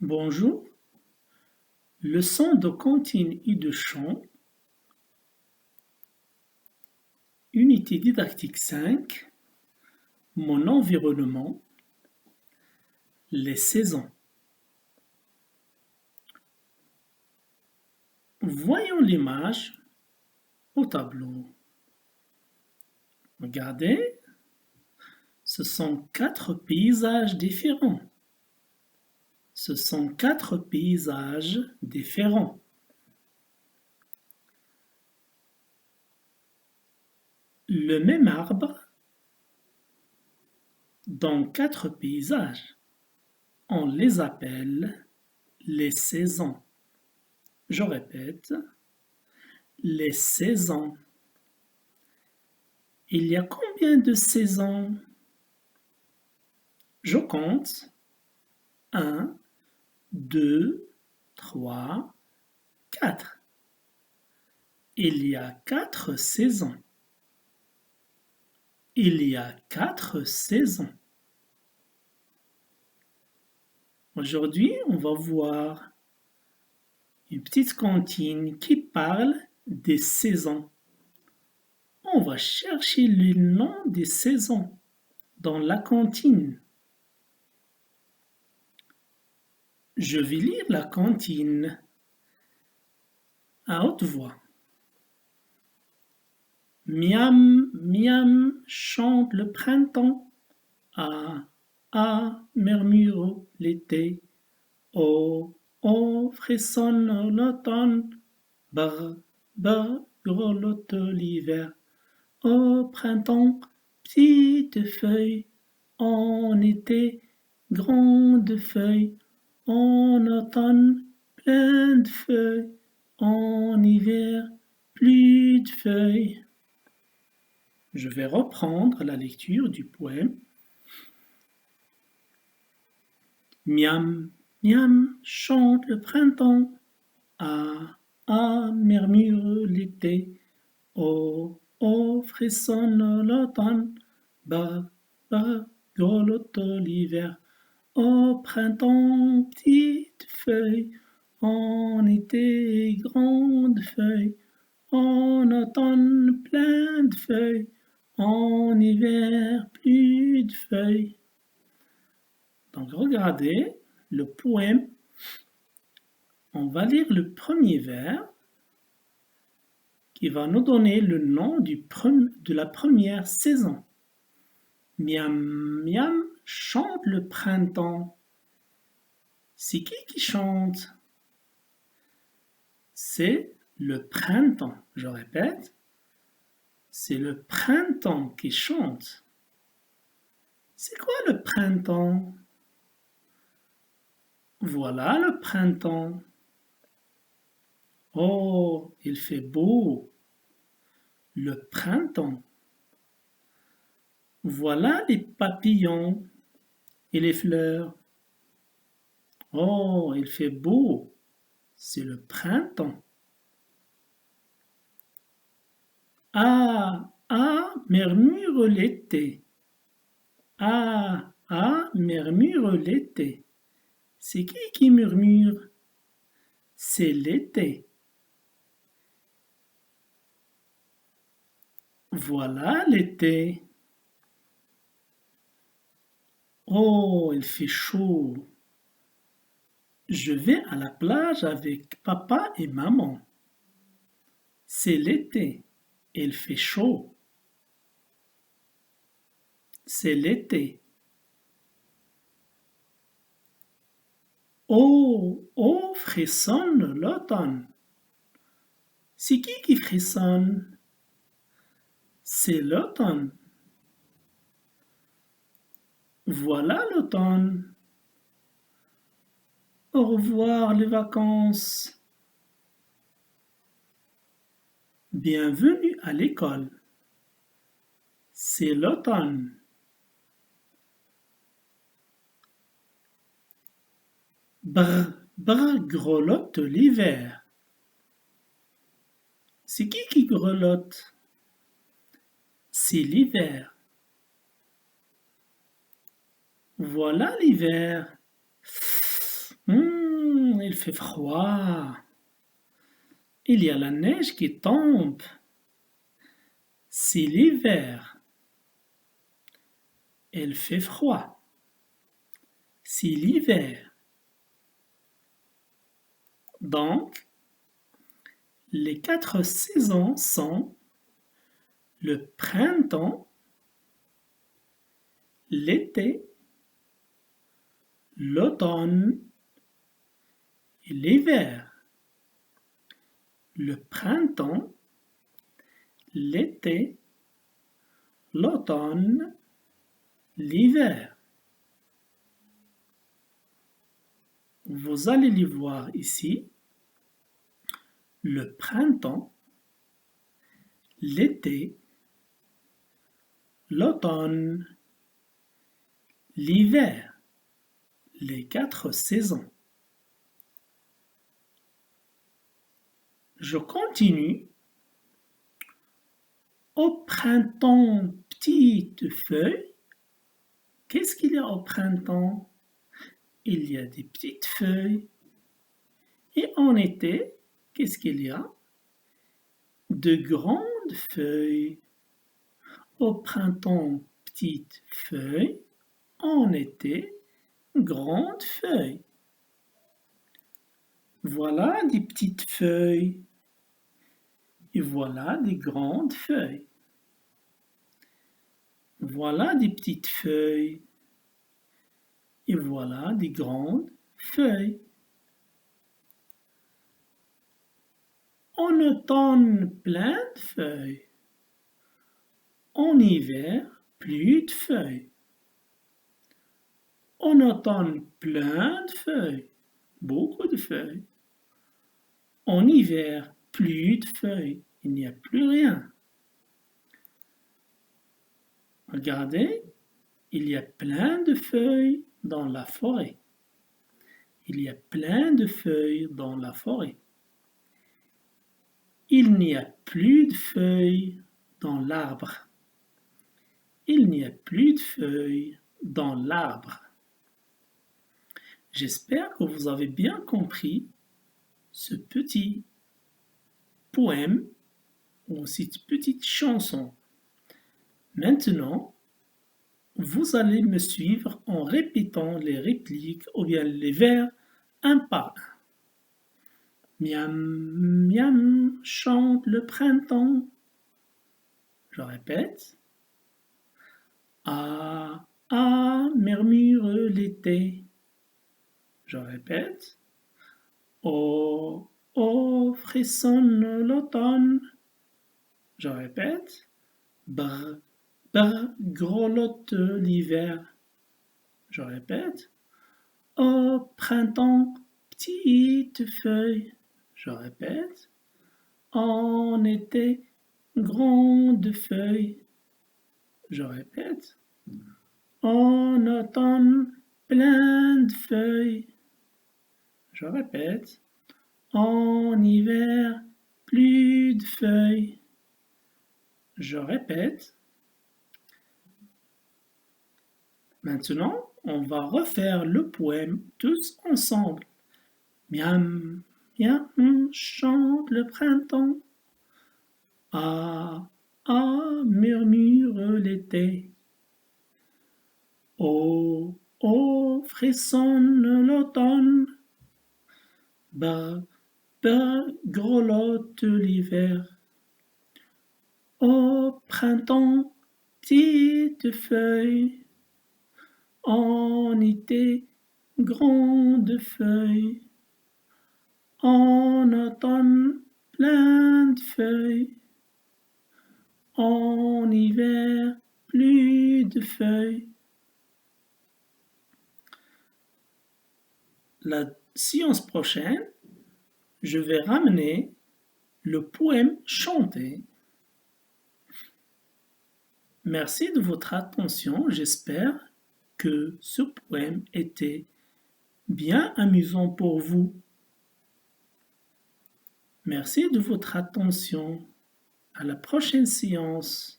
Bonjour, leçon de cantine et de chant, unité didactique 5, mon environnement, les saisons. Voyons l'image au tableau. Regardez, ce sont 4 paysages différents. Ce sont 4 paysages différents. Le même arbre dans 4 paysages. On les appelle les saisons. Je répète, les saisons. Il y a combien de saisons? Je compte. 1, 2, 3, 4. Il y a 4 saisons. Il y a 4 saisons. Aujourd'hui, on va voir une petite cantine qui parle des saisons. On va chercher le nom des saisons dans la cantine. Je vais lire la cantine à haute voix. Miam, miam, chante le printemps. Ah, ah, murmure l'été. Oh, oh, frissonne l'automne. Brr, brr, grelotte l'hiver. Au printemps, petites feuilles. En été, grandes feuilles. En automne, plein de feuilles. En hiver, plus de feuilles. Je vais reprendre la lecture du poème. Miam, miam, chante le printemps. Ah, ah, murmure l'été. Oh, oh, frissonne l'automne. Bah, bah, grelotte l'hiver. Au printemps, petites feuilles. En été, grandes feuilles. En automne, plein de feuilles. En hiver, plus de feuilles. Donc regardez le poème. On va lire le premier vers qui va nous donner le nom de la première saison. Miam, miam, chante le printemps. C'est qui chante? C'est le printemps. Je répète, c'est le printemps qui chante. C'est quoi le printemps? Voilà le printemps. Oh, il fait beau. Le printemps. Voilà les papillons et les fleurs. Oh, il fait beau. C'est le printemps. Ah, ah, murmure l'été. Ah, ah, murmure l'été. C'est qui murmure? C'est l'été. Voilà l'été. Oh, il fait chaud. Je vais à la plage avec papa et maman. C'est l'été. Il fait chaud. C'est l'été. Oh, oh, frissonne l'automne. C'est qui frissonne? C'est l'automne. Voilà l'automne. Au revoir les vacances. Bienvenue à l'école. C'est l'automne. Brr, brr, grelotte l'hiver. C'est qui grelotte? C'est l'hiver. Voilà l'hiver. Il fait froid. Il y a la neige qui tombe. C'est l'hiver. Il fait froid. C'est l'hiver. Donc, les 4 saisons sont le printemps, l'été, l'automne et l'hiver. Le printemps, l'été, l'automne, l'hiver. Vous allez les voir ici. Le printemps, l'été, l'automne, l'hiver, les 4 saisons. Je continue. Au printemps, petites feuilles. Qu'est-ce qu'il y a au printemps? Il y a des petites feuilles. Et en été, qu'est-ce qu'il y a? De grandes feuilles. Au printemps, petites feuilles. En été, grandes feuilles. Voilà des petites feuilles. Et voilà des grandes feuilles. Voilà des petites feuilles. Et voilà des grandes feuilles. En automne, plein de feuilles. En hiver, plus de feuilles. En automne, plein de feuilles. Beaucoup de feuilles. En hiver, plus de feuilles. Il n'y a plus rien. Regardez, il y a plein de feuilles dans la forêt. Il y a plein de feuilles dans la forêt. Il n'y a plus de feuilles dans l'arbre. Il n'y a plus de feuilles dans l'arbre. J'espère que vous avez bien compris ce petit poème ou cette petite chanson. Maintenant, vous allez me suivre en répétant les répliques ou bien les vers un par un. Miam, miam, chante le printemps. Je répète. Ah, ah, murmure l'été. Je répète. Oh, oh, frissonne l'automne. Je répète. Brr, brr, grelotte l'hiver. Je répète. Oh, printemps, petite feuille. Je répète. En été, grande feuille. Je répète. En automne, plein de feuilles. Je répète. En hiver, plus de feuilles. Je répète. Maintenant, on va refaire le poème tous ensemble. Miam, miam, chante le printemps. Ah, ah, murmure l'été. Oh, oh, frissonne l'automne. Bah, bah, grelotte l'hiver. Au printemps, petites feuilles. En été, grandes feuilles. En automne, plein de feuilles. En hiver, plus de feuilles. La séance prochaine, je vais ramener le poème chanté. Merci de votre attention. J'espère que ce poème était bien amusant pour vous. Merci de votre attention. À la prochaine séance.